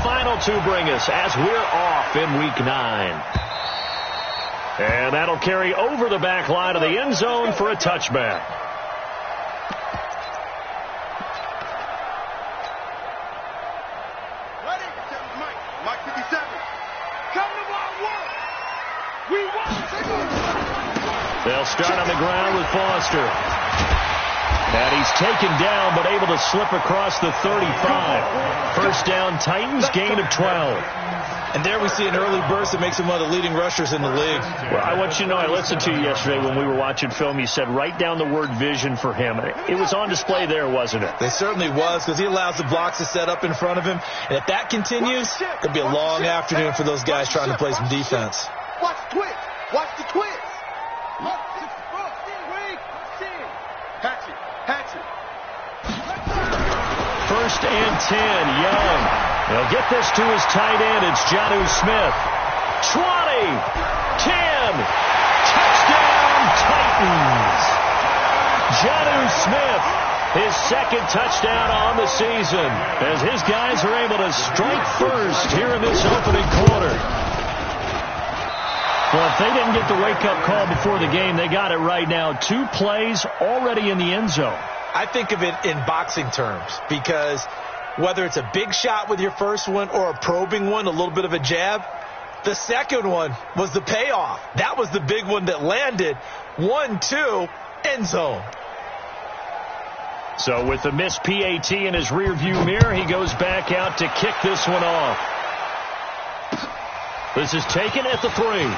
final two bring us as we're off in Week 9. And that'll carry over the back line of the end zone for a touchback. They'll start on the ground with Foster. And he's taken down, but able to slip across the 35. First down, Titans, gain of 12. And there we see an early burst that makes him one of the leading rushers in the league. Well, I want you to know, I listened to you yesterday when we were watching film. You said write down the word vision for him. It was on display there, wasn't it? It certainly was, because he allows the blocks to set up in front of him. And if that continues, it'll be a long afternoon for those guys trying to play some defense. Watch the twitch. Watch the twitch. First and 10, Young. He'll get this to his tight end. It's Jonnu Smith. 20, 10, touchdown Titans. Jonnu Smith, his second touchdown on the season, as his guys are able to strike first here in this opening quarter. Well, if they didn't get the wake-up call before the game, they got it right now. 2 plays already in the end zone. I think of it in boxing terms, because whether it's a big shot with your first one or a probing one, a little bit of a jab, the second one was the payoff. That was the big one that landed. 1-2, end zone. So with the missed PAT in his rearview mirror, he goes back out to kick this one off. This is taken at the 3.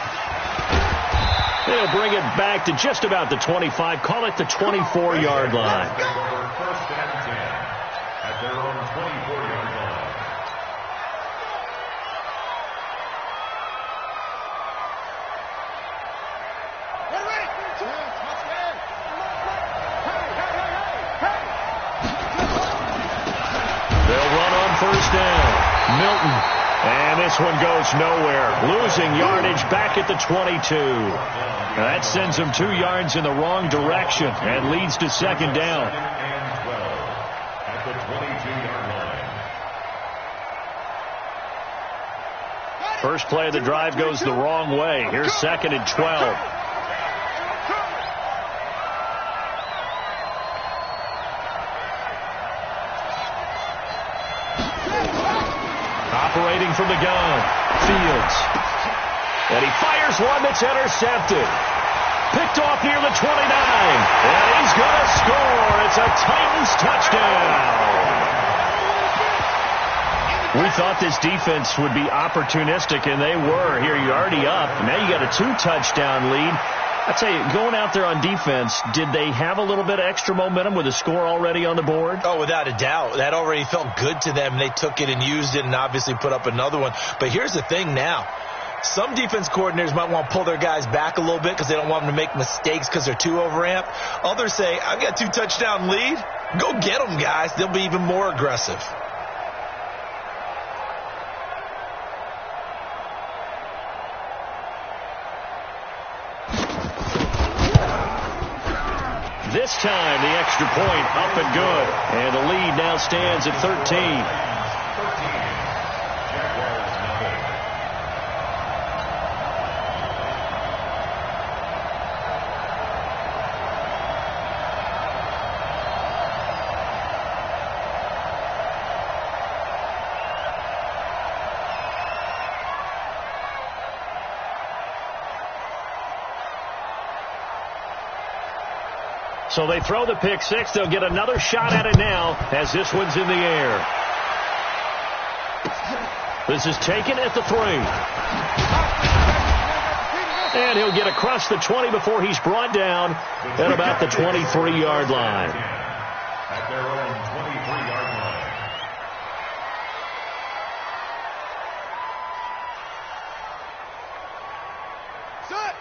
They'll bring it back to just about the 25. Call it the 24-yard line. First and 10 at their own 24-yard line. They'll run on first down. Milton. And this one goes nowhere. Losing yardage back at the 22. That sends him 2 yards in the wrong direction and leads to second down. And 12 at the 22-yard line. First play of the drive goes the wrong way. Here's second and 12. Operating from the gun, Fields. And he fires one that's intercepted. Picked off near the 29. And he's going to score. It's a Titans touchdown. We thought this defense would be opportunistic, and they were. Here, you're already up. Now you got a 2-touchdown lead. I tell you, going out there on defense, did they have a little bit of extra momentum with a score already on the board? Oh, without a doubt. That already felt good to them. They took it and used it and obviously put up another one. But here's the thing now. Some defense coordinators might want to pull their guys back a little bit because they don't want them to make mistakes because they're too overamped. Others say, I've got a 2-touchdown lead. Go get them, guys. They'll be even more aggressive. This time, the extra point up and good. And the lead now stands at 13. So they throw the pick six. They'll get another shot at it now as this one's in the air. This is taken at the 3. And he'll get across the 20 before he's brought down at about the 23-yard line. At their own 23-yard line.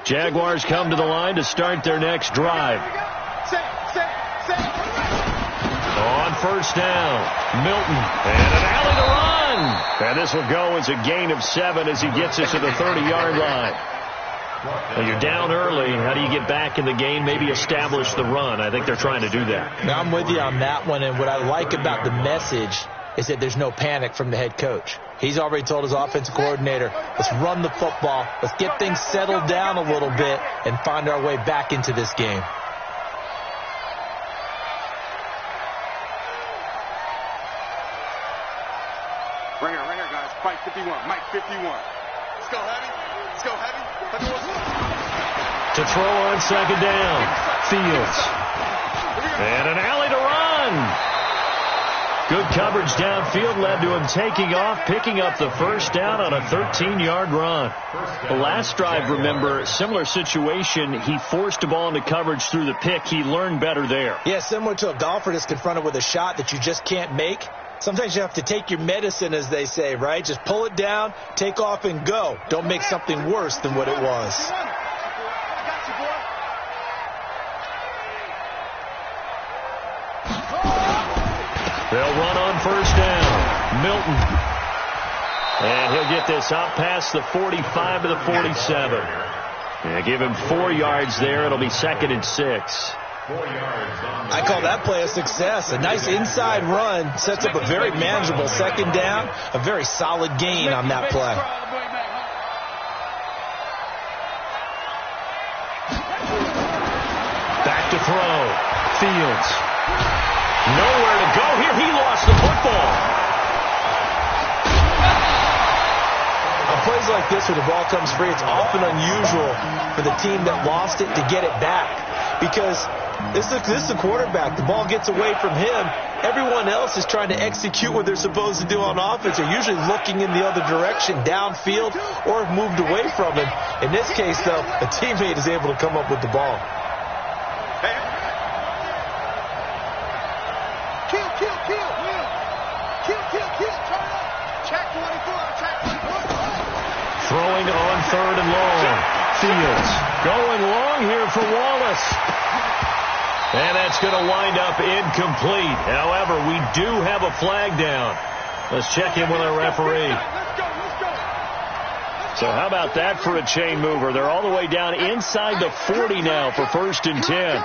Jaguars come to the line to start their next drive. On first down, Milton, and an alley to run. And this will go as a gain of 7 as he gets it to the 30-yard line. Well, you're down early. How do you get back in the game? Maybe establish the run. I think they're trying to do that. Now, I'm with you on that one, and what I like about the message is that there's no panic from the head coach. He's already told his offensive coordinator, let's run the football, let's get things settled down a little bit and find our way back into this game. Right here, guys. Mike 51. Mike 51. Let's go heavy. Let's go heavy. To throw on second down. Fields. And an alley to run. Good coverage downfield led to him taking off, picking up the first down on a 13-yard run. The last drive, remember, similar situation. He forced the ball into coverage through the pick. He learned better there. Yeah, similar to a golfer that's confronted with a shot that you just can't make. Sometimes you have to take your medicine, as they say, right? Just pull it down, take off, and go. Don't make something worse than what it was. They'll run on first down. Milton. And he'll get this out past the 45 to the 47. Yeah, give him 4 yards there. It'll be 2nd and 6. I call that play a success. A nice inside run sets up a very manageable second down. A very solid gain on that play. Back to throw. Fields. Nowhere to go here. He lost the football. On plays like this where the ball comes free, it's often unusual for the team that lost it to get it back. Because this is the quarterback. The ball gets away from him. Everyone else is trying to execute what they're supposed to do on offense. They're usually looking in the other direction, downfield, or have moved away from him. In this case, though, a teammate is able to come up with the ball. Throwing on 3rd and long. Fields going long here for Wallace. And that's going to wind up incomplete. However, we do have a flag down. Let's check in with our referee. So how about that for a chain mover? They're all the way down inside the 40 now for 1st and 10.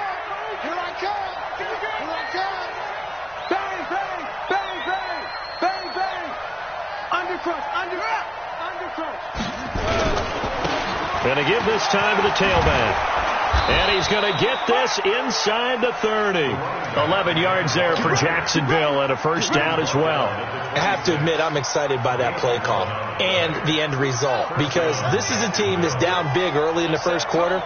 Going to give this time to the tailback. And he's going to get this inside the 30. 11 yards there for Jacksonville and a first down as well. I have to admit, I'm excited by that play call and the end result, because this is a team that's down big early in the first quarter,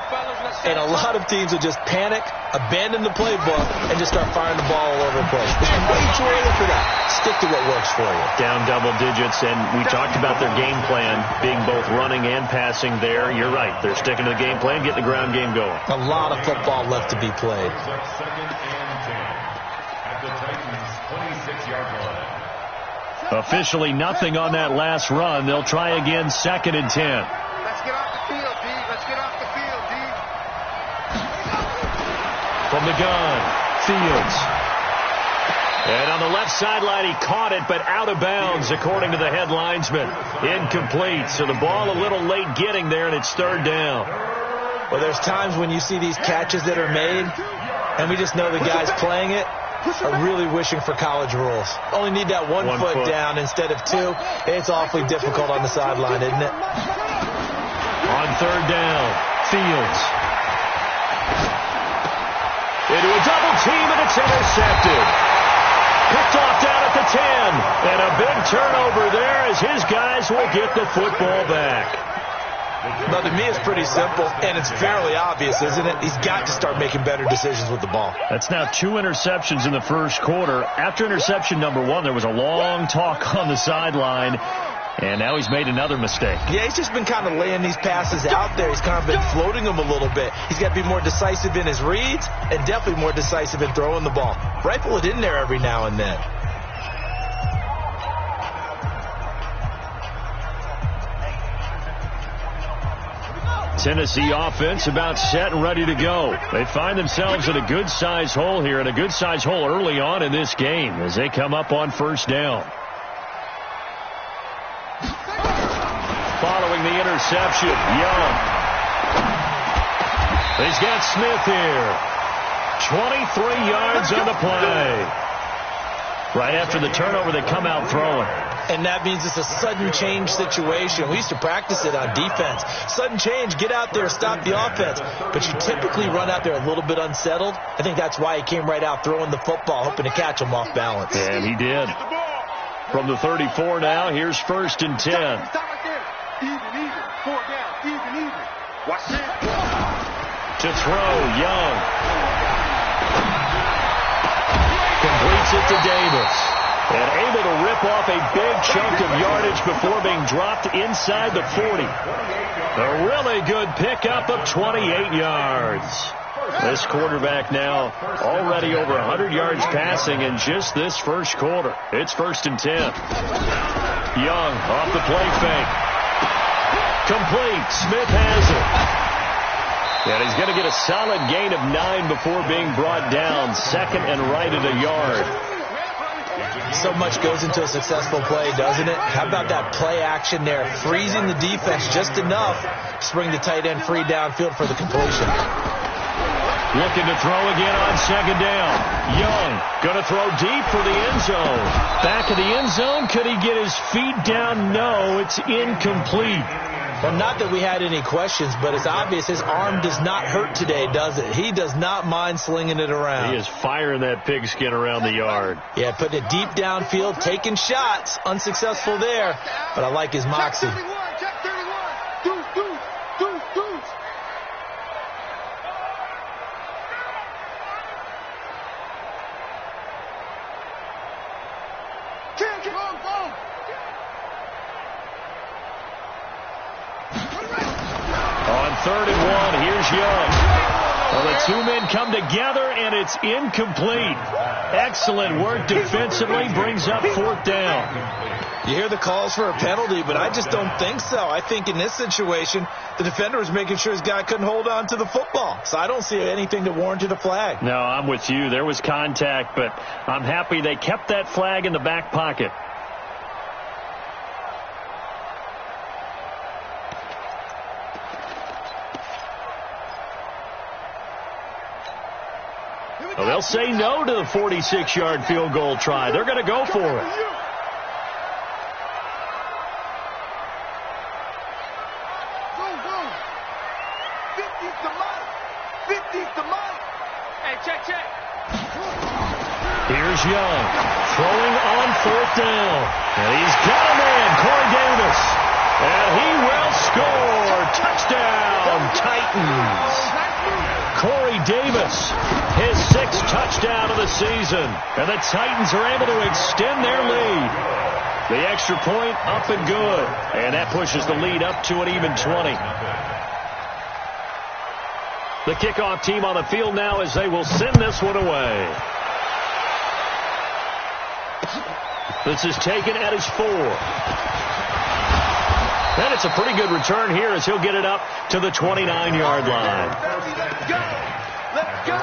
and a lot of teams will just panic, abandon the playbook, and just start firing the ball all over the place. It's way too early for that. Stick to what works for you. Down double digits, and we talked about their game plan being both running and passing there. You're right. They're sticking to the game plan, getting the ground game going. A lot of football left to be played. 2nd and 10 at the Titans' 26-yard line. Officially nothing on that last run. They'll try again, 2nd and 10. Let's get off the field, D. Let's get off the field, D. From the gun, Fields. And on the left sideline, he caught it, but out of bounds, according to the head linesman. Incomplete, so the ball a little late getting there, and it's 3rd down. Well, there's times when you see these catches that are made, and we just know the guys playing it are really wishing for college rules. Only need that one foot down instead of 2. It's awfully difficult on the sideline, isn't it? On 3rd down, Fields. Into a double team, and it's intercepted. Picked off down at the 10. And a big turnover there as his guys will get the football back. Well, to me, it's pretty simple, and it's fairly obvious, isn't it? He's got to start making better decisions with the ball. That's now 2 interceptions in the first quarter. After interception number 1, there was a long talk on the sideline, and now he's made another mistake. Yeah, he's just been kind of laying these passes out there. He's kind of been floating them a little bit. He's got to be more decisive in his reads and definitely more decisive in throwing the ball. Rifle it in there every now and then. Tennessee offense about set and ready to go. They find themselves in a good-sized hole here, and a good-sized hole early on in this game as they come up on 1st down. Following the interception, Young. He's got Smith here. 23 yards on the play. Right after the turnover, they come out throwing. And that means it's a sudden change situation. We used to practice it on defense. Sudden change, get out there, stop the offense. But you typically run out there a little bit unsettled. I think that's why he came right out throwing the football, hoping to catch him off balance. And he did. From the 34 now, here's 1st and 10. Stop right there. Even. 4 down. Even. Watch this. To throw, Young. Completes it to Davis. And able to rip off a big chunk of yardage before being dropped inside the 40. A really good pickup of 28 yards. This quarterback now already over 100 yards passing in just this first quarter. It's 1st and 10. Young off the play fake. Complete. Smith has it. And he's going to get a solid gain of 9 before being brought down. 2nd and right at a yard. So much goes into a successful play, doesn't it? How about that play action there? Freezing the defense just enough to bring the tight end free downfield for the completion. Looking to throw again on 2nd down. Young going to throw deep for the end zone. Back of the end zone. Could he get his feet down? No, it's incomplete. Well, not that we had any questions, but it's obvious his arm does not hurt today, does it? He does not mind slinging it around. He is firing that pigskin around the yard. Yeah, putting it deep downfield, taking shots. Unsuccessful there, but I like his moxie. Check 31. Deuce. Boom. On 3rd and 1, here's Young. Well, the two men come together, and it's incomplete. Excellent work defensively, brings up 4th down. You hear the calls for a penalty, but I just don't think so. I think in this situation, the defender was making sure his guy couldn't hold on to the football. So I don't see anything that warranted a flag. No, I'm with you. There was contact, but I'm happy they kept that flag in the back pocket. Well, they'll say no to the 46-yard field goal try. They're going to go for it. Go. 50's the mark. 50's the mark. Hey, check. Here's Young throwing on 4th down. And he's got a man, Corey Davis. And he will score. Touchdown, Titans. Corey Davis, his 6th touchdown of the season. And the Titans are able to extend their lead. The extra point up and good. And that pushes the lead up to an even 20. The kickoff team on the field now as they will send this one away. This is taken at his 4. And it's a pretty good return here as he'll get it up to the 29-yard line. Let's go.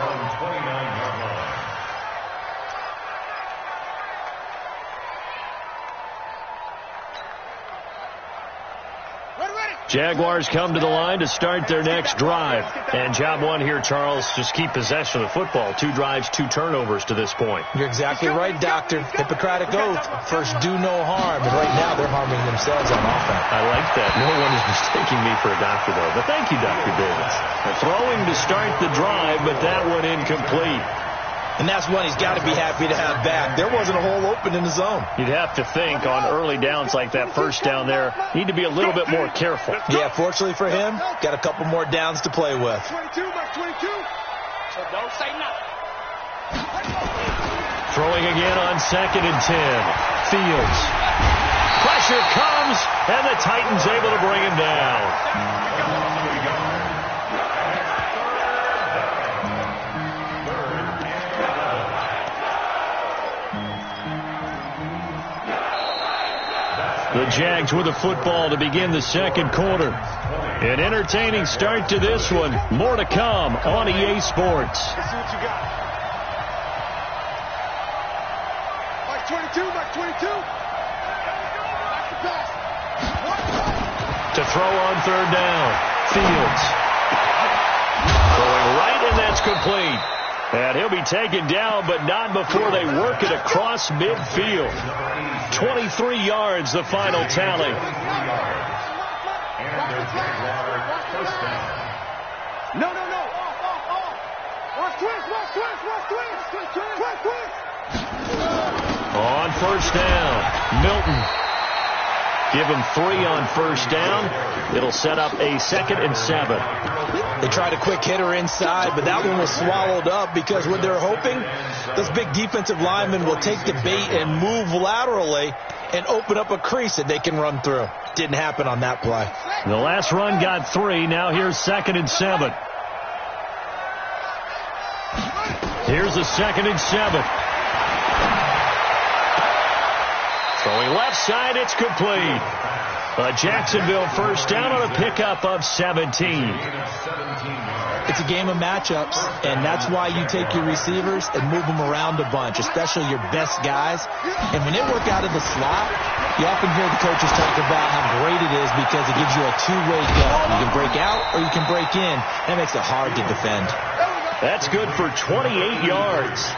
Jaguars come to the line to start their next drive. And job one here, Charles, just keep possession of the football. 2 drives, 2 turnovers to this point. You're exactly right, Doctor. Hippocratic oath. First, do no harm. And right now, they're harming themselves on offense. I like that. No one is mistaking me for a doctor, though. But thank you, Dr. Davis. Throwing to start the drive, but that one incomplete. And that's one he's got to be happy to have back. There wasn't a hole open in the zone. You'd have to think on early downs like that first down there, need to be a little bit more careful. Yeah, fortunately for him, got a couple more downs to play with. 22, Mark 22. So don't say nothing. Throwing again on 2nd and 10. Fields. Pressure comes, and the Titans able to bring him down. The Jags with the football to begin the second quarter. An entertaining start to this one. More to come on EA Sports. Let's see what you got. Mark 22, Mark 22. Back to pass. To throw on 3rd down. Fields. Throwing right, and that's complete. And he'll be taken down, but not before they work it across midfield. 23 yards, the final tally. No. Watch twist. On first down, Milton. Give him 3 on first down. It'll set up a 2nd and 7. They tried a quick hitter inside, but that one was swallowed up because what they're hoping, those big defensive linemen will take the bait and move laterally and open up a crease that they can run through. Didn't happen on that play. The last run got 3. Now here's 2nd and 7. Here's the 2nd and 7. Throwing left side, it's complete. A Jacksonville first down on a pickup of 17. It's a game of matchups, and that's why you take your receivers and move them around a bunch, especially your best guys. And when they work out of the slot, you often hear the coaches talk about how great it is because it gives you a two-way go. You can break out or you can break in. That makes it hard to defend. That's good for 28 yards.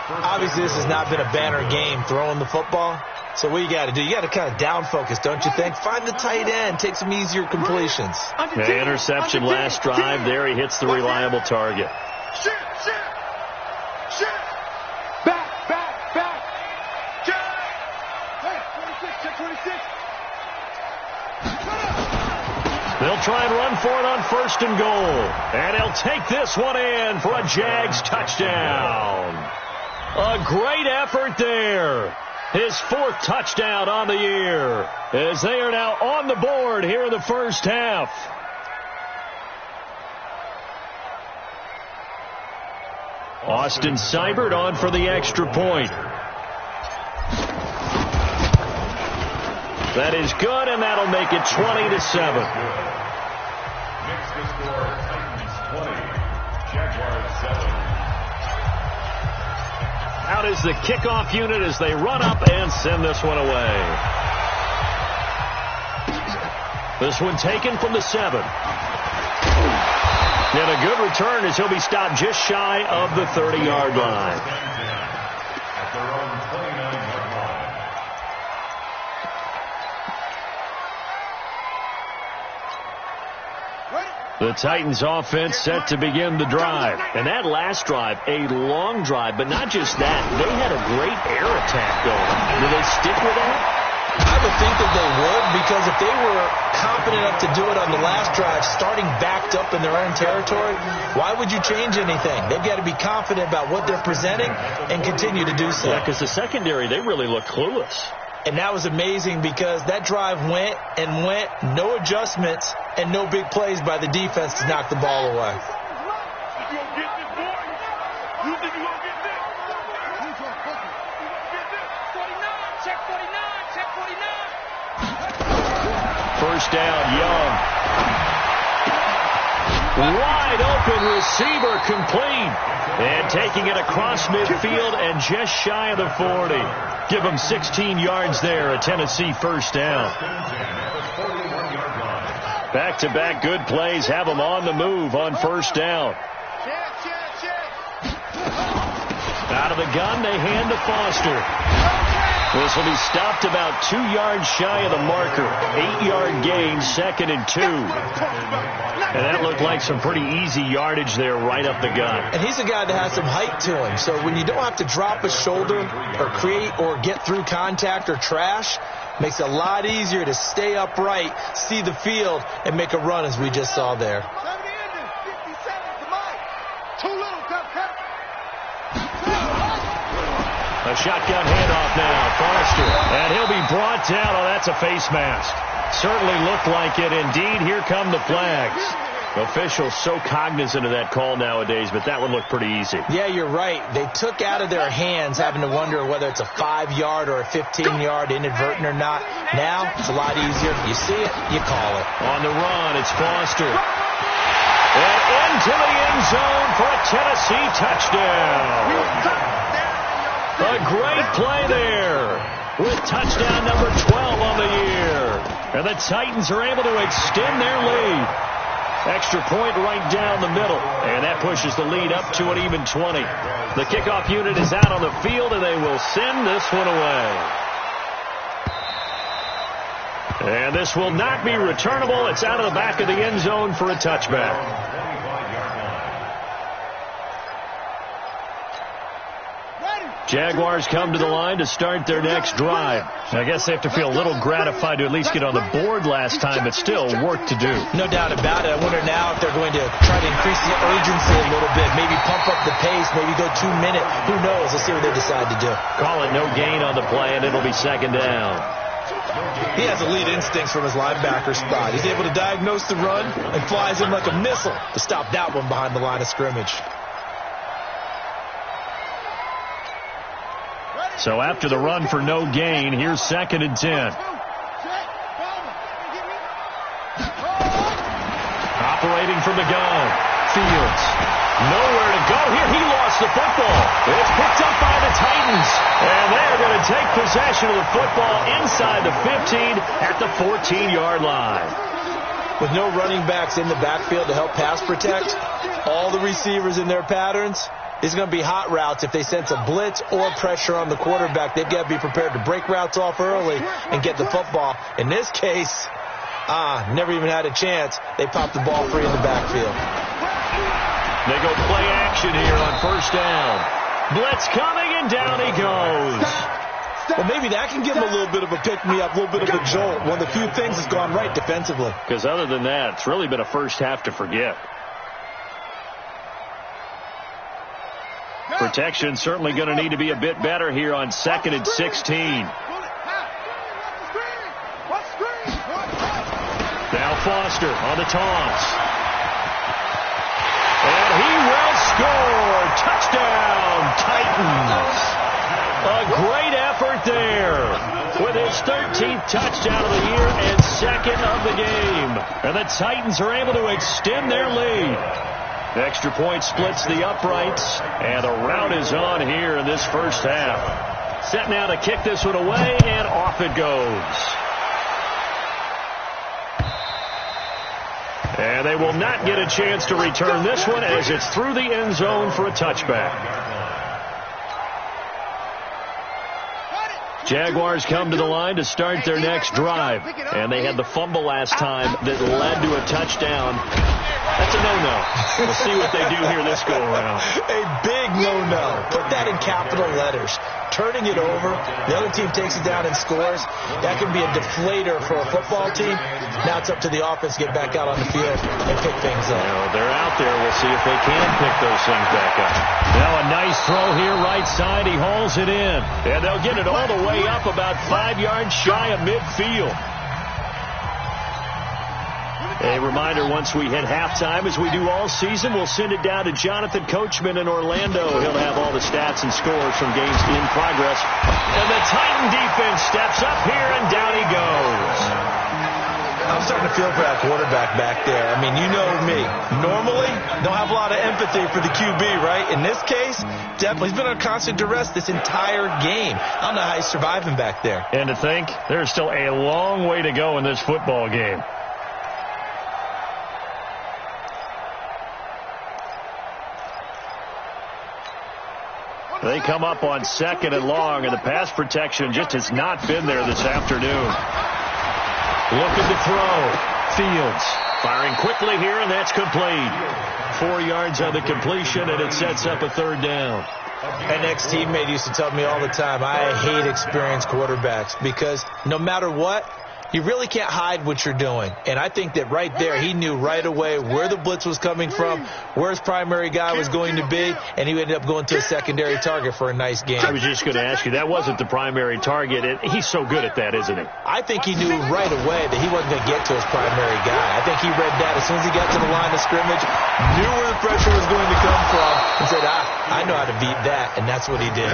Obviously, this has not been a banner game throwing the football. So what you got to do? You got to kind of down focus, don't you think? Find the tight end. Take some easier completions. The interception last drive. There he hits the reliable target. Shit. Back. Hey, 26, check 26. They'll try and run for it on 1st and goal. And he'll take this one in for a Jags touchdown. A great effort there. His 4th touchdown on the year as they are now on the board here in the first half. Austin Seibert on for the extra point. That is good, and that'll make it 20-7. Next to score, Titans 20, Jaguars 7. Out is the kickoff unit as they run up and send this one away. This one taken from the 7. And a good return as he'll be stopped just shy of the 30-yard line. At their own 29-yard line. The Titans offense set to begin the drive. And that last drive, a long drive, but not just that. They had a great air attack going. Do they stick with that? I would think that they would, because if they were confident enough to do it on the last drive, starting backed up in their own territory, why would you change anything? They've got to be confident about what they're presenting and continue to do so. Yeah, because the secondary, they really look clueless. And that was amazing because that drive went, no adjustments, and no big plays by the defense to knock the ball away. You gonna get this, boy? You think you gonna get this? You gonna get this? 49, check 49. First down, Young. Wide open receiver complete. And taking it across midfield and just shy of the 40. Give him 16 yards there, a Tennessee first down. Back-to-back good plays have them on the move on first down. Out of the gun, they hand to Foster. This will be stopped about 2 yards shy of the marker. 8-yard gain, 2nd and 2. And that looked like some pretty easy yardage there right up the gut. And he's a guy that has some height to him. So when you don't have to drop a shoulder or create or get through contact or trash, makes it a lot easier to stay upright, see the field, and make a run as we just saw there. 70 inches, 57 to Mike. Too little, cut. A shotgun handoff now, Foster. And he'll be brought down. Oh, that's a face mask. Certainly looked like it. Indeed, here come the flags. Officials so cognizant of that call nowadays, but that one looked pretty easy. Yeah, you're right. They took out of their hands having to wonder whether it's a 5-yard or a 15-yard inadvertent or not. Now, it's a lot easier. You see it, you call it. On the run, it's Foster. And into the end zone for a Tennessee touchdown. A great play there with touchdown number 12 on the year. And the Titans are able to extend their lead. Extra point right down the middle. And that pushes the lead up to an even 20. The kickoff unit is out on the field, and they will send this one away. And this will not be returnable. It's out of the back of the end zone for a touchback. Jaguars come to the line to start their next drive. I guess they have to feel a little gratified to at least get on the board last time, but still work to do. No doubt about it. I wonder now if they're going to try to increase the urgency a little bit, maybe pump up the pace, maybe go 2 minutes. Who knows? Let's see what they decide to do. Call it no gain on the play, and it'll be second down. He has elite instincts from his linebacker spot. He's able to diagnose the run and flies in like a missile to stop that one behind the line of scrimmage. So after the run for no gain, here's second and 10. Operating from the gun. Fields. Nowhere to go here. He lost the football. It's picked up by the Titans. And they're going to take possession of the football inside the 15 at the 14-yard line. With no running backs in the backfield to help pass protect, all the receivers in their patterns, it's going to be hot routes. If they sense a blitz or pressure on the quarterback, they've got to be prepared to break routes off early and get the football. In this case, never even had a chance. They popped the ball free in the backfield. They go play action here on first down. Blitz coming, and down he goes. Well, maybe that can give him a little bit of a pick-me-up, a little bit of a jolt. One of the few things that's gone right defensively. Because other than that, it's really been a first half to forget. Protection certainly going to need to be a bit better here on second and 16. Now Foster on the toss. And he will score. Touchdown, Titans. A great effort there with his 13th touchdown of the year and second of the game. And the Titans are able to extend their lead. The extra point splits the uprights, and the route is on here in this first half. Set now to kick this one away, and off it goes. And they will not get a chance to return this one as it's through the end zone for a touchback. Jaguars come to the line to start their next drive, and they had the fumble last time that led to a touchdown. That's a no-no. We'll see what they do here this go-around. A big no-no. Put that in capital letters. Turning it over, the other team takes it down and scores. That can be a deflator for a football team. Now it's up to the offense to get back out on the field and pick things up. Well, they're out there. We'll see if they can pick those things back up. Now a nice throw here, right side. He hauls it in. And they'll get it all the way up about 5 yards shy of midfield. A reminder, once we hit halftime, as we do all season, we'll send it down to Jonathan Coachman in Orlando. He'll have all the stats and scores from games in progress. And the Titan defense steps up here, and down he goes. I'm starting to feel for that quarterback back there. I mean, you know me. Normally, don't have a lot of empathy for the QB, right? In this case, definitely. He's been on constant duress this entire game. I don't know how he's surviving back there. And to think, there's still a long way to go in this football game. They come up on second and long, and the pass protection just has not been there this afternoon. Looking to throw. Fields firing quickly here, and that's complete. 4 yards on the completion, and it sets up a third down. An ex-teammate used to tell me all the time, I hate experienced quarterbacks because no matter what, you really can't hide what you're doing. And I think that right there, he knew right away where the blitz was coming from, where his primary guy was going to be, and he ended up going to a secondary target for a nice game. I was just going to ask you, that wasn't the primary target. He's so good at that, isn't he? I think he knew right away that he wasn't going to get to his primary guy. I think he read that as soon as he got to the line of scrimmage, knew where the pressure was going to come from, and said, I know how to beat that, and that's what he did.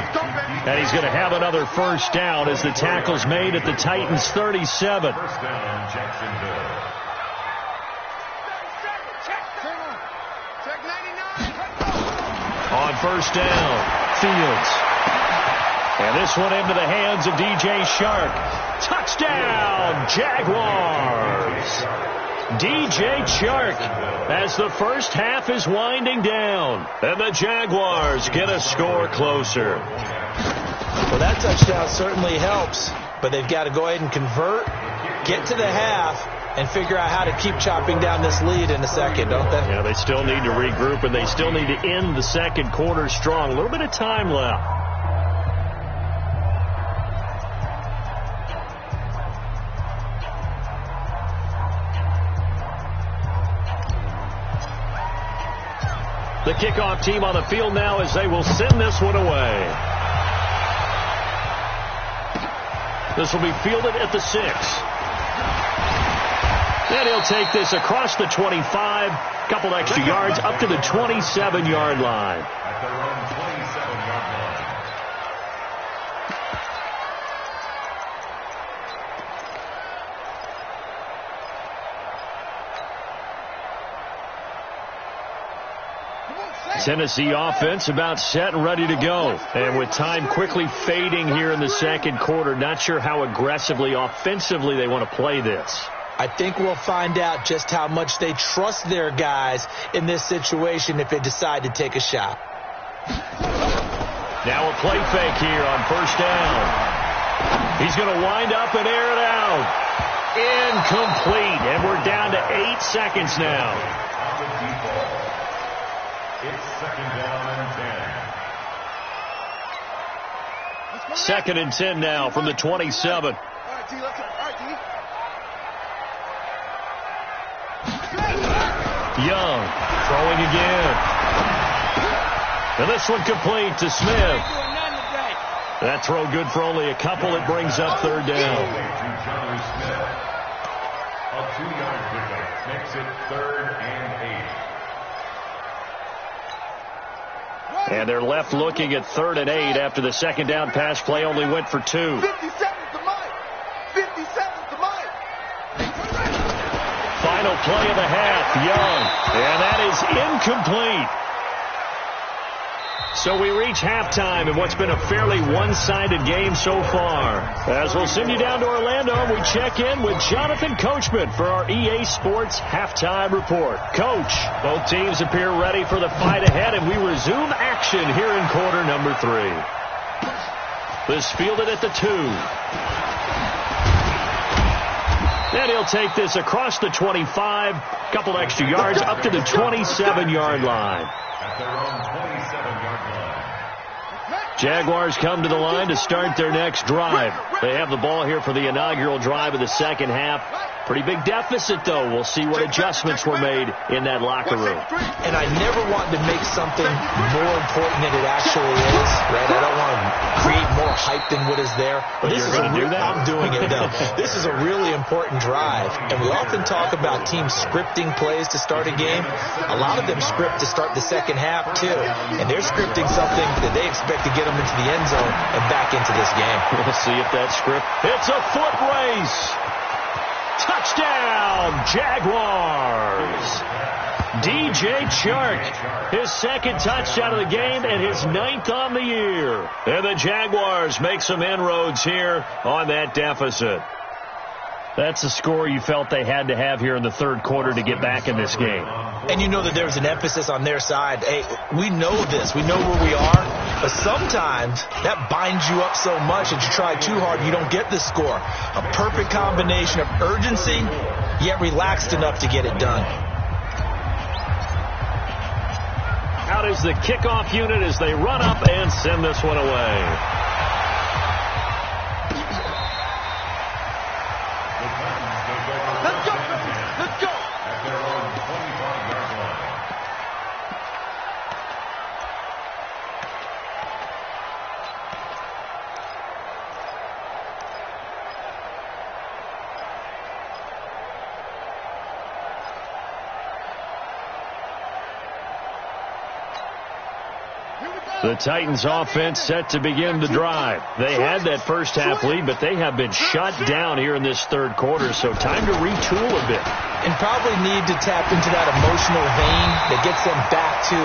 And he's going to have another first down as the tackle's made at the Titans' 37. First down, Jacksonville. On first down, Fields. And this one into the hands of DJ Shark. Touchdown, Jaguars. DJ Chark as the first half is winding down. And the Jaguars get a score closer. Well, that touchdown certainly helps, but they've got to go ahead and convert, get to the half, and figure out how to keep chopping down this lead in the second, don't they? Yeah, they still need to regroup, and they still need to end the second quarter strong. A little bit of time left. The kickoff team on the field now as they will send this one away. This will be fielded at the 6. And he'll take this across the 25. Couple extra yards up to the 27-yard line. At their own 27-yard line. Tennessee offense about set and ready to go. And with time quickly fading here in the second quarter, not sure how aggressively, offensively they want to play this. I think we'll find out just how much they trust their guys in this situation if they decide to take a shot. Now a play fake here on first down. He's going to wind up and air it out. Incomplete. And we're down to 8 seconds now. On the default. It's second down and 10. Second and 10 now from the 27. Young throwing again. And this one complete to Smith. That throw good for only a couple. It brings up third down. A 2-yard pickup makes it 3rd and 8. And they're left looking at 3rd and 8 after the second down pass play only went for 2. 50 seconds to Mike. 50 seconds to Mike. Final play of the half, Young. And that is incomplete. So we reach halftime in what's been a fairly one-sided game so far. As we'll send you down to Orlando, we check in with Jonathan Coachman for our EA Sports Halftime Report. Coach, both teams appear ready for the fight ahead, and we resume action here in quarter number 3. This fielded at the 2. And he'll take this across the 25, couple extra yards up to the 27-yard line. At their own 27-yard line. Jaguars come to the line to start their next drive. They have the ball here for the inaugural drive of the second half. Pretty big deficit, though. We'll see what adjustments were made in that locker room. And I never want to make something more important than it actually is, right? I don't want to create more hype than what is there. But this you're going to do that? I'm doing it, though. This is a really important drive. And we often talk about teams scripting plays to start a game. A lot of them script to start the second half, too. And they're scripting something that they expect to get them into the end zone and back into this game. We'll see if that script. It's a foot race. Touchdown, Jaguars. DJ Chark, his second touchdown of the game and his 9th on the year. And the Jaguars make some inroads here on that deficit. That's the score you felt they had to have here in the third quarter to get back in this game. And you know that there's an emphasis on their side. Hey, we know this. We know where we are. But sometimes that binds you up so much that you try too hard, you don't get the score. A perfect combination of urgency, yet relaxed enough to get it done. Out is the kickoff unit as they run up and send this one away. Let's go. Let's go. At their own 25-yard line. The Titans offense set to begin the drive. They had that first half lead, but they have been shut down here in this third quarter, so time to retool a bit. And probably need to tap into that emotional vein that gets them back to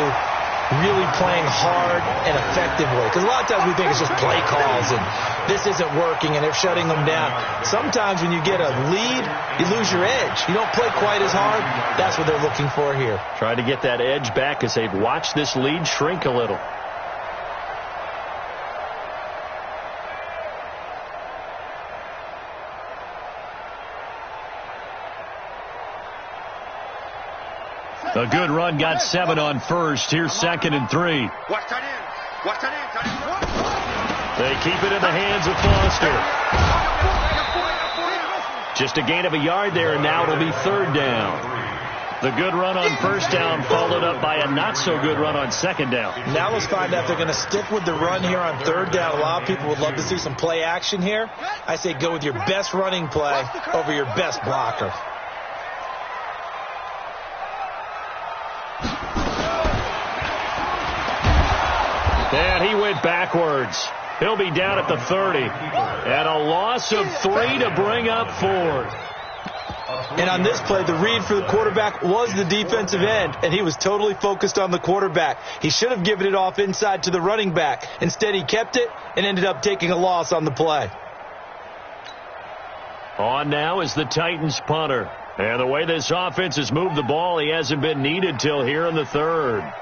really playing hard and effectively. Because a lot of times we think it's just play calls and this isn't working and they're shutting them down. Sometimes when you get a lead, you lose your edge. You don't play quite as hard. That's what they're looking for here. Try to get that edge back as they've watched this lead shrink a little. A good run got 7 on first. Here's 2nd and 3. Watch tight end. Watch tight end. Tight end. They keep it in the hands of Foster. Just a gain of a yard there, and now it'll be 3rd down. The good run on 1st down followed up by a not-so-good run on 2nd down. Now let's find out if they're going to stick with the run here on 3rd down. A lot of people would love to see some play action here. I say go with your best running play over your best blocker. And he went backwards. He'll be down at the 30. And a loss of 3 to bring up 4. And on this play, the read for the quarterback was the defensive end, and he was totally focused on the quarterback. He should have given it off inside to the running back. Instead, he kept it and ended up taking a loss on the play. On now is the Titans punter. And the way this offense has moved the ball, he hasn't been needed till here in the 3rd.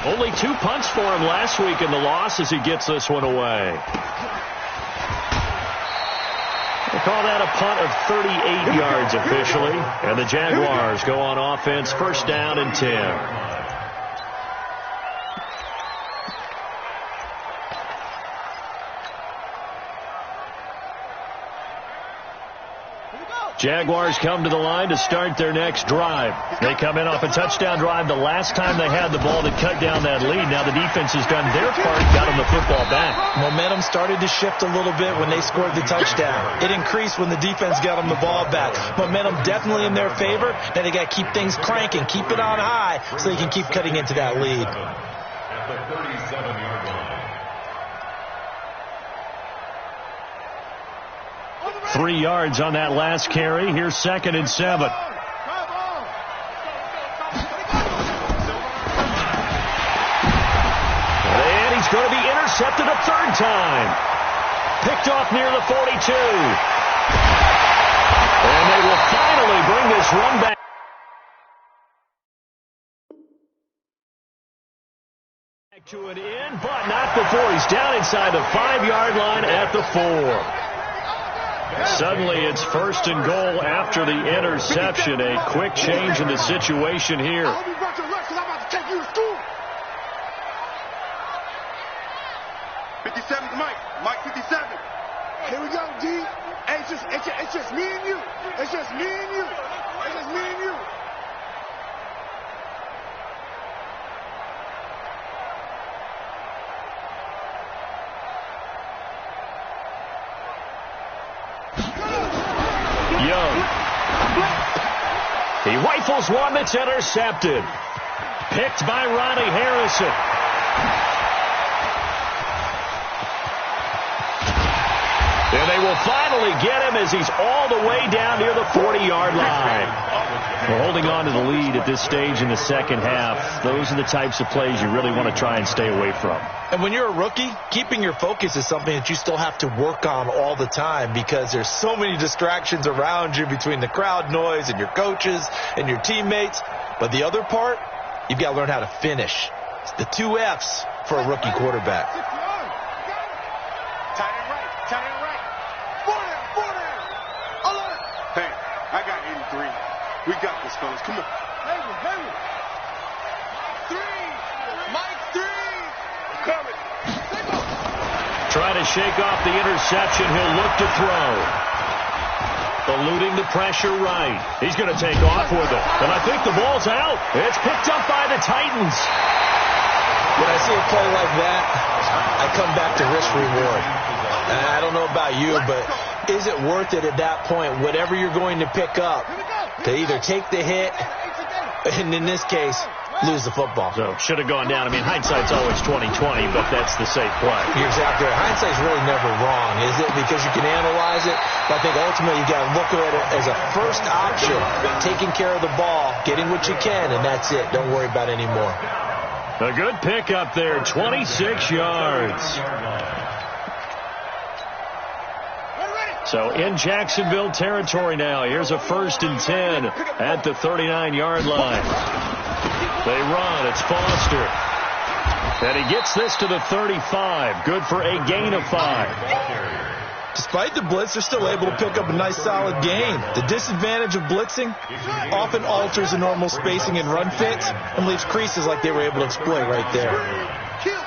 Only 2 punts for him last week in the loss as he gets this one away. They call that a punt of 38 yards officially. And the Jaguars go on offense, 1st down and 10. Jaguars come to the line to start their next drive. They come in off a touchdown drive the last time they had the ball that cut down that lead. Now the defense has done their part, got them the football back. Momentum started to shift a little bit when they scored the touchdown. It increased when the defense got them the ball back. Momentum definitely in their favor. Now they got to keep things cranking, keep it on high so they can keep cutting into that lead. At the 37-yard line. 3 yards on that last carry. Here's 2nd and 7. And he's going to be intercepted a 3rd time. Picked off near the 42. And they will finally bring this run back. To an end, but not before he's down inside the 5-yard line at the 4. Suddenly it's 1st and goal after the interception. A quick change in the situation here. 57's Mike. Mike 57. Here we go, D. Hey, it's just me and you. It's just me and you. It's just me and you. Young. He rifles one that's intercepted. Picked by Ronnie Harrison. And they will finally get him as he's all the way down near the 40-yard line. We're holding on to the lead at this stage in the second half. Those are the types of plays you really want to try and stay away from. And when you're a rookie, keeping your focus is something that you still have to work on all the time because there's so many distractions around you between the crowd noise and your coaches and your teammates. But the other part, you've got to learn how to finish. It's the 2 F's for a rookie quarterback. Tight end right. Tight end right. 4 down. Hey, I got 83. We got this, fellas. Come on. Hey. 3. Mike 3. Coming. Trying to shake off the interception. He'll look to throw. Eluding the pressure right. He's going to take off with it. And I think the ball's out. It's picked up by the Titans. When I see a play like that, I come back to risk-reward. I don't know about you, but is it worth it at that point, whatever you're going to pick up, to either take the hit, and in this case, lose the football. So should have gone down. I mean, hindsight's always 20/20, but that's the safe play. You're exactly right. Hindsight's really never wrong, is it? Because you can analyze it. But I think ultimately you got to look at it as a first option, taking care of the ball, getting what you can, and that's it. Don't worry about any more. A good pickup there, 26 yards. So in Jacksonville territory now. Here's a 1st and 10 at the 39-yard line. They run. It's Foster. And he gets this to the 35. Good for a gain of 5. Despite the blitz, they're still able to pick up a nice, solid gain. The disadvantage of blitzing often alters the normal spacing and run fits and leaves creases like they were able to exploit right there. Kill.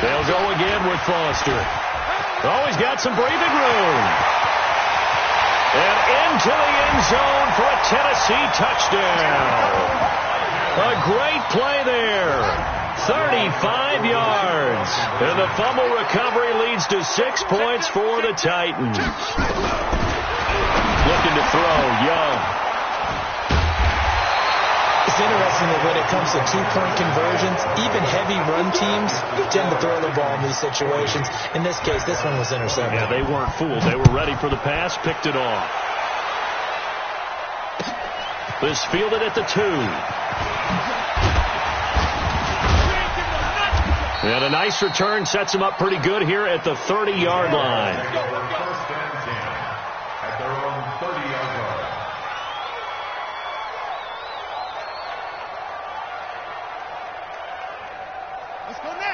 They'll go again with Foster. Oh, he's got some breathing room. And into the end zone for a Tennessee touchdown. A great play there. 35 yards. And the fumble recovery leads to 6 points for the Titans. Looking to throw, Young. It's interesting that when it comes to two-point conversions, even heavy run teams tend to throw the ball in these situations. In this case, this one was intercepted. Yeah, they weren't fooled. They were ready for the pass, picked it off. This fielded at the 2. And a nice return sets him up pretty good here at the 30-yard line. First and 10 at their own 30-yard line.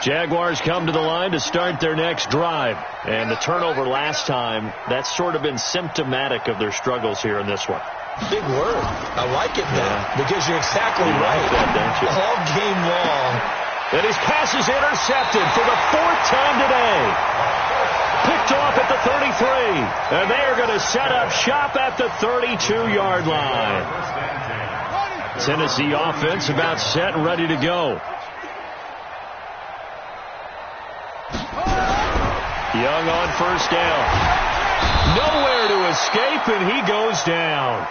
Jaguars come to the line to start their next drive. And the turnover last time, that's sort of been symptomatic of their struggles here in this one. Big word. I like it now because you're exactly right. Like that, don't you? All game long. And his pass is intercepted for the 4th time today. Picked off at the 33. And they are going to set up shop at the 32-yard line. Tennessee offense about set and ready to go. Young on 1st down. Nowhere to escape, and he goes down.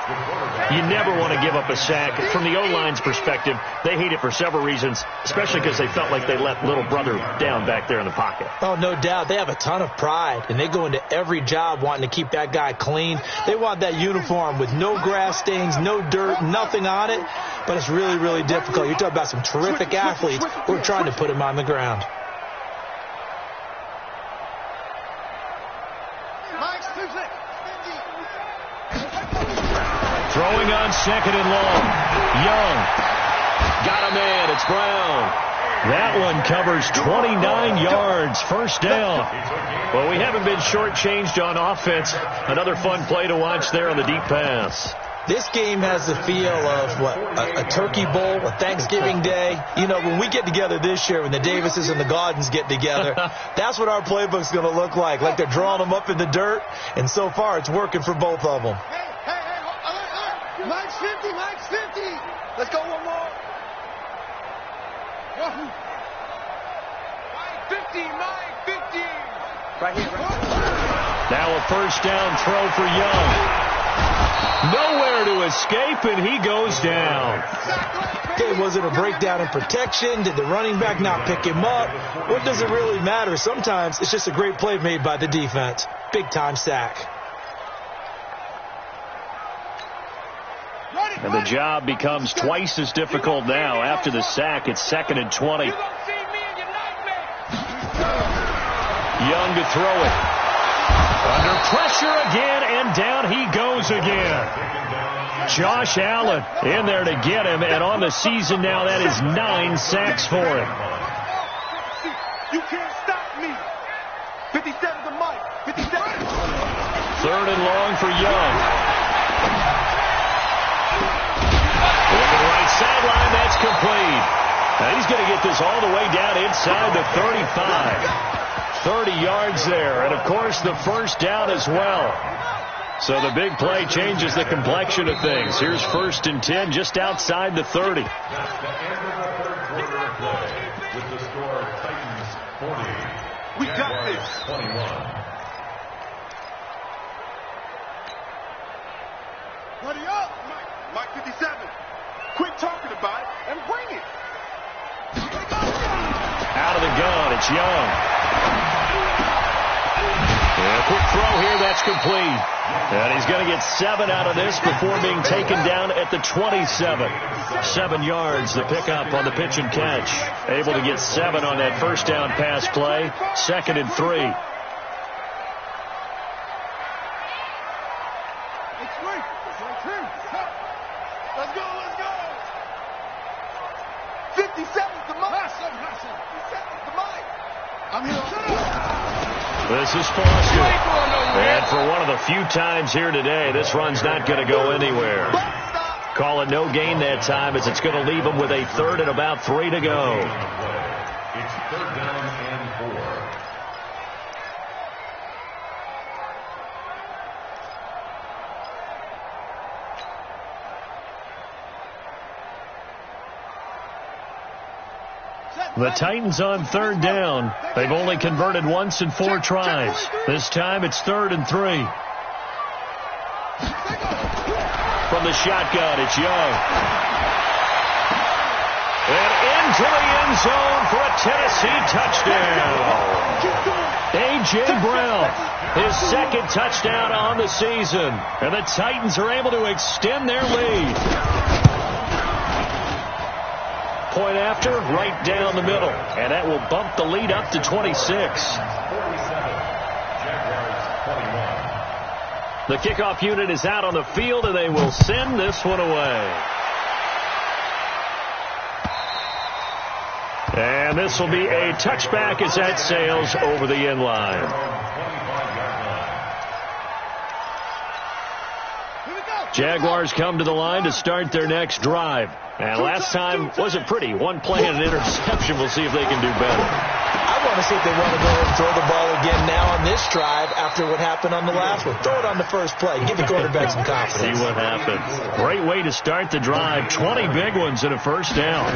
You never want to give up a sack. From the O-line's perspective, they hate it for several reasons, especially because they felt like they let little brother down back there in the pocket. Oh, no doubt. They have a ton of pride, and they go into every job wanting to keep that guy clean. They want that uniform with no grass stains, no dirt, nothing on it, but it's really, really difficult. You're talking about some terrific athletes who are trying to put him on the ground. Throwing on 2nd and long. Young. Got a man. It's Brown. That one covers 29 yards. 1st down. Well, we haven't been shortchanged on offense. Another fun play to watch there on the deep pass. This game has the feel of, a turkey bowl, a Thanksgiving day. You know, when we get together this year, when the Davises and the Gaudens get together, that's what our playbook's going to look like. Like they're drawing them up in the dirt, and so far it's working for both of them. Mike's 50. Let's go one more. 50. Right here. Now a 1st down throw for Young. Nowhere to escape, and he goes down. Okay, was it a breakdown in protection? Did the running back not pick him up? What does it really matter? Sometimes it's just a great play made by the defense. Big-time sack. And the job becomes twice as difficult now. After the sack, it's 2nd and 20. Young to throw it. Under pressure again, and down he goes again. Josh Allen in there to get him, and on the season now, that is 9 sacks for him. You can't stop me. 57 to Mike. 57. 3rd and long for Young. Look at the right sideline, that's complete. Now he's going to get this all the way down inside the 35. 30 yards there, and of course the 1st down as well. So the big play changes the complexion of things. Here's 1st and 10 just outside the 30. That's the end of the 3rd quarter of play with the score Titans 40. We got this. 21. Buddy up, Mike. Mike 57. Quit talking about it and bring it. Out of the gun, it's Young. And a quick throw here, that's complete. And he's going to get 7 out of this before being taken down at the 27. 7 yards, the pickup on the pitch and catch. Able to get 7 on that first down pass play. 2nd and 3. Let's go, let's go. 57's the mic. 57's the mic. I'm here. This is Foster. And for one of the few times here today, this run's not going to go anywhere. Call it no gain that time, as it's going to leave them with a 3rd and about 3 to go. It's 3rd down and 4. The Titans on 3rd down. They've only converted once in 4 tries. This time it's 3rd and 3. From the shotgun, it's Young. And into the end zone for a Tennessee touchdown. A.J. Brown, his 2nd touchdown on the season. And the Titans are able to extend their lead. Point after, right down the middle. And that will bump the lead up to 26. 47. Jaguars 21. The kickoff unit is out on the field, and they will send this one away. And this will be a touchback as that sails over the end line. Jaguars come to the line to start their next drive. And last time wasn't pretty. 1 play and an interception. We'll see if they can do better. I want to see if they want to go and throw the ball again now on this drive after what happened on the last one. Throw it on the first play. Give the quarterback some confidence. See what happens. Great way to start the drive. 20 big ones and a first down.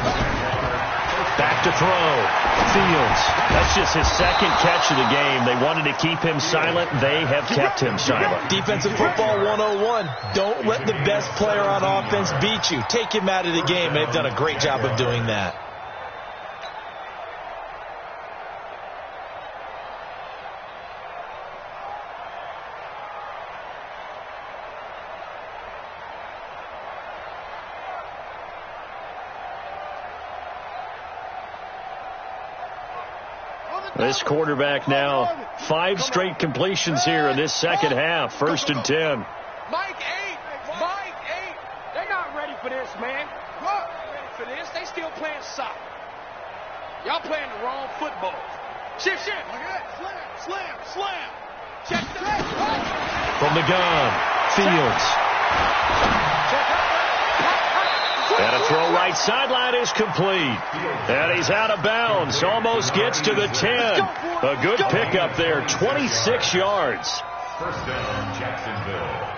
Back to throw. Fields. That's just his 2nd catch of the game. They wanted to keep him silent. They have kept him silent. Defensive football 101. Don't let the best player on offense beat you. Take him out of the game. They've done a great job of doing that. This quarterback now 5 straight completions here in this second half. 1st and 10. Mike 8. They're not ready for this, man. What? Ready for this? They still playing soccer. Y'all playing the wrong football. Shift. Slam. Check that. From the gun, Fields. And a throw right sideline is complete. And he's out of bounds. Almost gets to the 10. A good pickup there. 26 yards. 1st down, Jacksonville.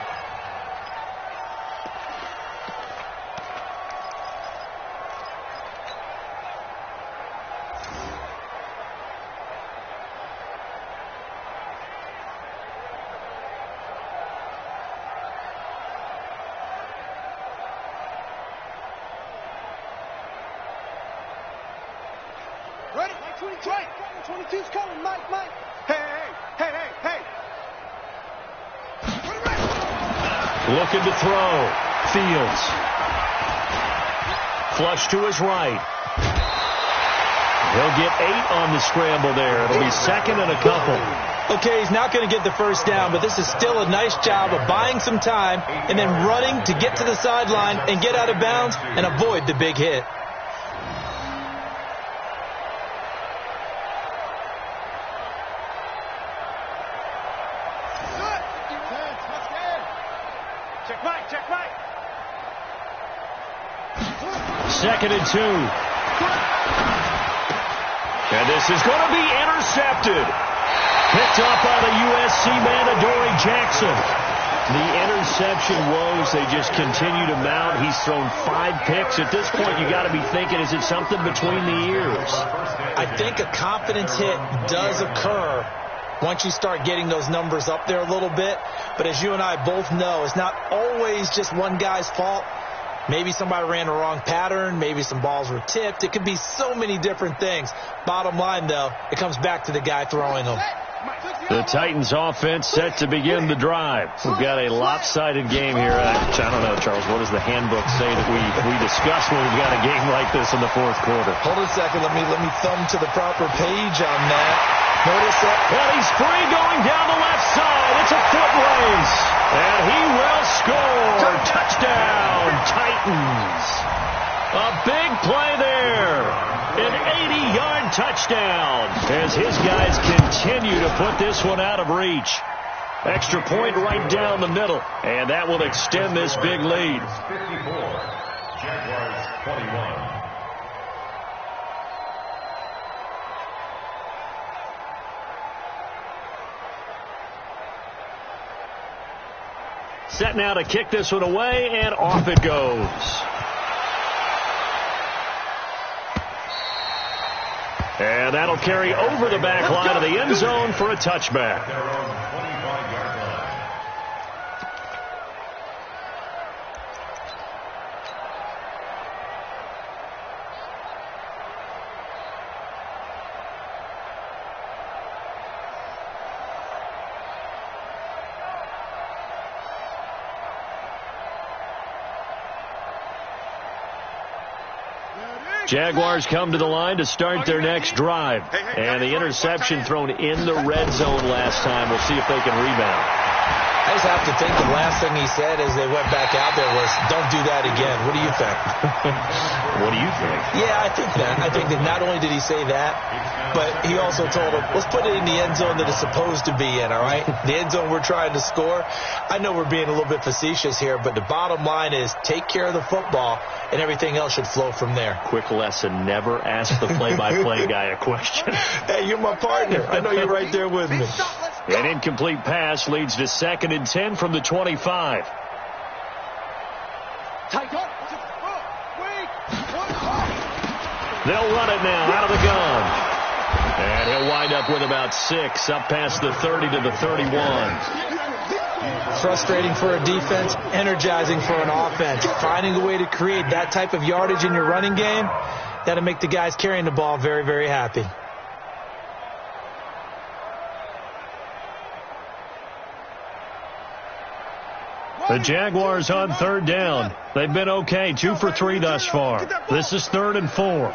Ready? 22's coming, Mike. Hey. Looking to throw. Fields. Flush to his right. He'll get 8 on the scramble there. It'll be 2nd and a couple. Okay, he's not going to get the first down, but this is still a nice job of buying some time and then running to get to the sideline and get out of bounds and avoid the big hit. Check Mike. 2nd and 2. And this is going to be intercepted. Picked up by the USC man, Adoree Jackson. The interception woes, they just continue to mount. He's thrown 5 picks. At this point, you got to be thinking, is it something between the ears? I think a confidence hit does occur once you start getting those numbers up there a little bit. But as you and I both know, it's not always just one guy's fault. Maybe somebody ran the wrong pattern. Maybe some balls were tipped. It could be so many different things. Bottom line, though, it comes back to the guy throwing them. The Titans offense set to begin the drive. We've got a lopsided game here. I don't know, Charles, what does the handbook say that we discuss when we've got a game like this in the fourth quarter? Hold a second. Let me thumb to the proper page on that. Notice that. And he's free going down the left side. It's a foot race. And he will score. Touchdown, Titans. A big play there. An 80-yard touchdown as his guys continue to put this one out of reach. Extra point right down the middle, and that will extend this big lead. 54, Jaguars 21. Set now to kick this one away, and off it goes. And that'll carry over the back line of the end zone for a touchback. Their own 25-yard line. Jaguars come to the line to start their next drive. And the interception thrown in the red zone last time. We'll see if they can rebound. I just have to think the last thing he said as they went back out there was, don't do that again. What do you think? What do you think? Yeah, I think that. I think that not only did he say that, but he also told him, let's put it in the end zone that it's supposed to be in, all right? The end zone we're trying to score. I know we're being a little bit facetious here, but the bottom line is take care of the football, and everything else should flow from there. Quick lesson, never ask the play-by-play guy a question. Hey, you're my partner. I know you're right there with me. An incomplete pass leads to 2nd and 10 from the 25. They'll run it now out of the gun. And he'll wind up with about 6 up past the 30 to the 31. Frustrating for a defense, energizing for an offense. Finding a way to create that type of yardage in your running game, that'll make the guys carrying the ball very, very happy. The Jaguars on 3rd down. They've been okay, 2 for 3 thus far. This is 3rd and 4.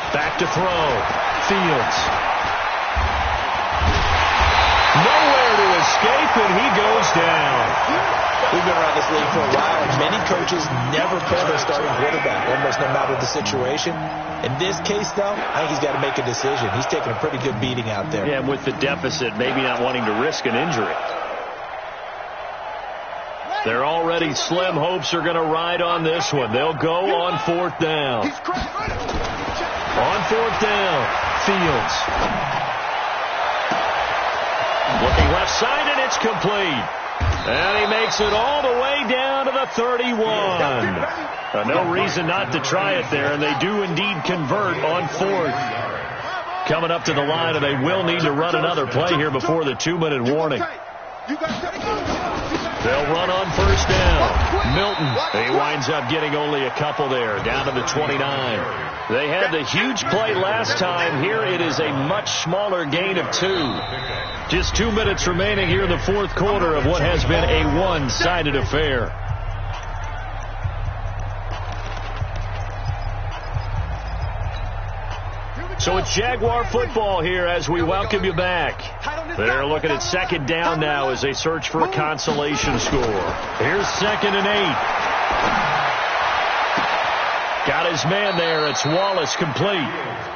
Back to throw. Fields. Nowhere to escape, and he goes down. We've been around this league for a while, and many coaches never pull their starting quarterback, almost no matter the situation. In this case, though, I think he's got to make a decision. He's taking a pretty good beating out there. Yeah, and with the deficit, maybe not wanting to risk an injury. Their already slim hopes are going to ride on this one. They'll go on 4th down. On 4th down, Fields. Looking left side, and it's complete. And he makes it all the way down to the 31. No reason not to try it there, and they do indeed convert on 4th. Coming up to the line, and they will need to run another play here before the 2-minute warning. They'll run on 1st down. Milton, he winds up getting only a couple there, down to the 29. They had the huge play last time. Here it is a much smaller gain of 2. Just 2 minutes remaining here in the 4th quarter of what has been a one-sided affair. So it's Jaguar football here as we welcome you back. They're looking at 2nd down now as they search for a consolation score. Here's 2nd and 8. Got his man there. It's Wallace complete.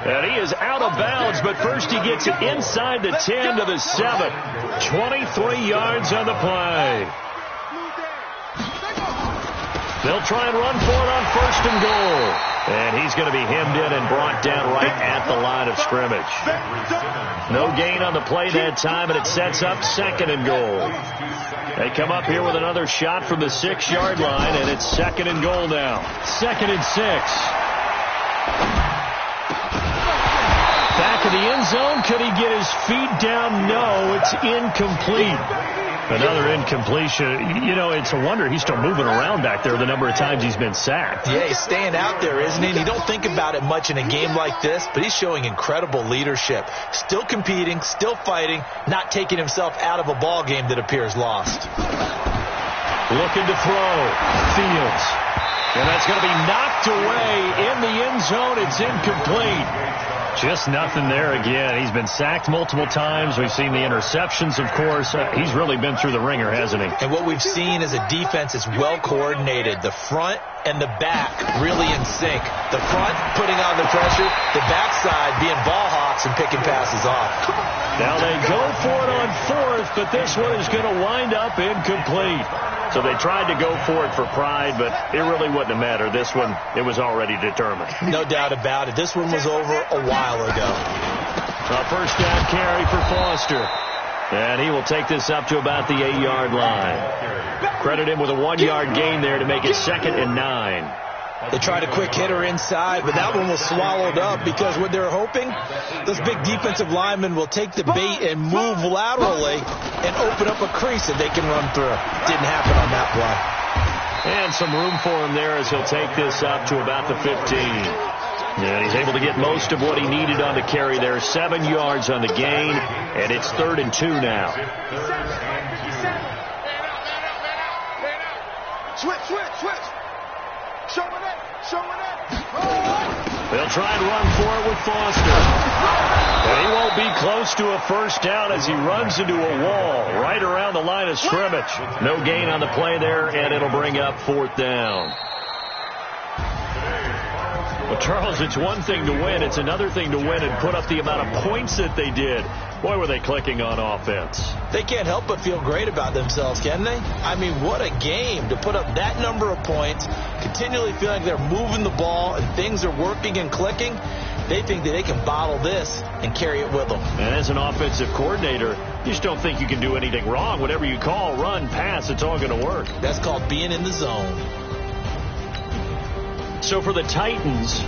And he is out of bounds, but first he gets it inside the 10 to the 7. 23 yards on the play. They'll try and run for it on 1st and goal. And he's going to be hemmed in and brought down right at the line of scrimmage. No gain on the play that time, and it sets up 2nd and goal. They come up here with another shot from the 6-yard line, and it's 2nd and goal now. 2nd and 6. Back of the end zone. Could he get his feet down? No, it's incomplete. Another incompletion. You know, it's a wonder he's still moving around back there the number of times he's been sacked. Yeah, he's staying out there, isn't he? And you don't think about it much in a game like this, but he's showing incredible leadership. Still competing, still fighting, not taking himself out of a ball game that appears lost. Looking to throw. Fields. And that's going to be knocked away in the end zone. It's incomplete. Just nothing there again. He's been sacked multiple times. We've seen the interceptions, of course. He's really been through the ringer, hasn't he? And what we've seen is a defense that's well coordinated. The front and the back really in sync. The front putting on the pressure, the backside being ball hawks and picking passes off. Now they go for it on fourth, but this one is going to wind up incomplete. So they tried to go for it for pride, but it really wouldn't have mattered. This one, it was already determined. No doubt about it. This one was over a while ago. A first down carry for Foster. And he will take this up to about the 8-yard line. Credit him with a 1-yard gain there to make it 2nd and 9. They tried a quick hitter inside, but that one was swallowed up because what they're hoping, those big defensive linemen will take the bait and move laterally and open up a crease that they can run through. Didn't happen on that play. And some room for him there as he'll take this up to about the 15. And he's able to get most of what he needed on the carry there. 7 yards on the gain, and it's 3rd and 2 now. Switch. Showing it. They'll try and run for it with Foster. And he won't be close to a first down as he runs into a wall right around the line of scrimmage. No gain on the play there, and it'll bring up 4th down. Well, Charles, it's one thing to win. It's another thing to win and put up the amount of points that they did. Boy, were they clicking on offense. They can't help but feel great about themselves, can they? I mean, what a game to put up that number of points, continually feeling like they're moving the ball and things are working and clicking. They think that they can bottle this and carry it with them. And as an offensive coordinator, you just don't think you can do anything wrong. Whatever you call, run, pass, it's all going to work. That's called being in the zone. So for the Titans,